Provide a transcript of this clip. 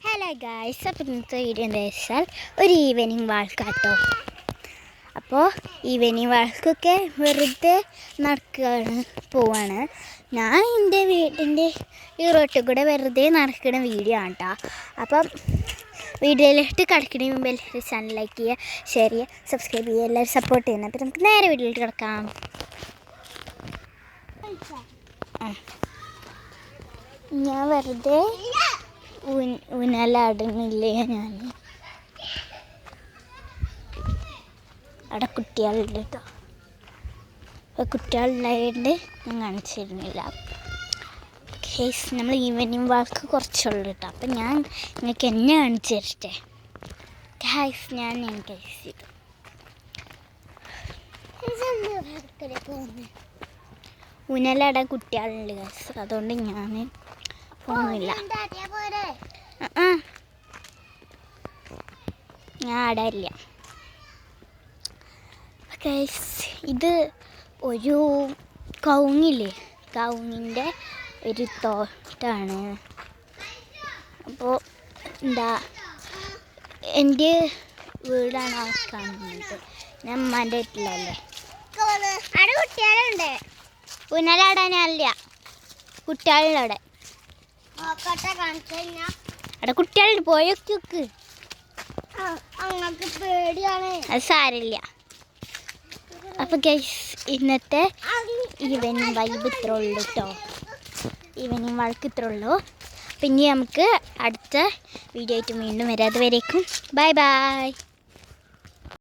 Hello guys, അപ്പോൾ ഇന്നത്തെ video എന്താ വെച്ചാൽ ഒരു ഈവനിങ് വാൾക്കാട്ടോ. അപ്പോൾ ഈവനിങ് വാൾക്കൊക്കെ വെറുതെ പോവാണ്. ഞാൻ എൻ്റെ വീടിൻ്റെ ഈ റോട്ടിൽ കൂടെ വെറുതെ നടക്കുന്ന വീഡിയോ ആണ് കേട്ടോ. അപ്പം വീഡിയോയിലിട്ട് കിടക്കണ മുമ്പ് എല്ലാവരും ചാനൽ ലൈക്ക് ചെയ്യുക, ഷെയർ ചെയ്യുക, സബ്സ്ക്രൈബ് ചെയ്യുക, എല്ലാവരും സപ്പോർട്ട് ചെയ്യുന്നത്. അപ്പോൾ നമുക്ക് നേരെ വീഡിയോയിലിട്ട് കിടക്കാം. ഞാൻ വെറുതെ ഊനാലാടുന്നില്ലേ, ഞാൻ അവിടെ കുട്ടികളുണ്ട് കേട്ടോ. അപ്പോൾ കുട്ടികളുണ്ടായതുകൊണ്ട് ഞാൻ കാണിച്ചിരുന്നില്ല. കേസ് നമ്മൾ ഈവനിങ് വാക്ക് കുറച്ചുള്ളൂ കേട്ടോ. അപ്പം ഞാൻ നിങ്ങൾക്ക് എന്നെ കാണിച്ചു തരട്ടെ. ഗൈസ്, ഞാൻ കേസ് ചെയ്തു ഊനാലാടാൻ കുട്ടികളുണ്ട് ഗൈസ്, അതുകൊണ്ട് ഞാൻ പോകുന്നില്ല. ഞാൻ ആടാറില്ല ഗൈസ്. ഇത് ഒരു കവുങ്ങില്ലേ, കവുങ്ങിൻ്റെ ഒരു തോട്ടാണ്. അപ്പോൾ എന്താ, എൻ്റെ വീടാണ് ആ കാണുന്നത്. ഞാൻ അമ്മേൻ്റെ വീട്ടിലല്ലേ. അവിടെ കുട്ടികളുണ്ട്, ഊനാലാടാനല്ല കുട്ടികളുടെ അവിടെ കുട്ടികളുണ്ട്. പോയൊക്കെ അത് സാരില്ല. അപ്പോൾ ഗൈസ്, ഇന്നത്തെ ഈവനിങ് വൈബ് ഇത്ര ഉള്ളൂ കേട്ടോ. ഈവനിങ് വഴക്ക് ഇത്ര ഉള്ളൂ. പിന്നെ നമുക്ക് അടുത്ത വീഡിയോ ആയിട്ട് വീണ്ടും വരാം. അതുവരേക്കും ബൈ ബൈ.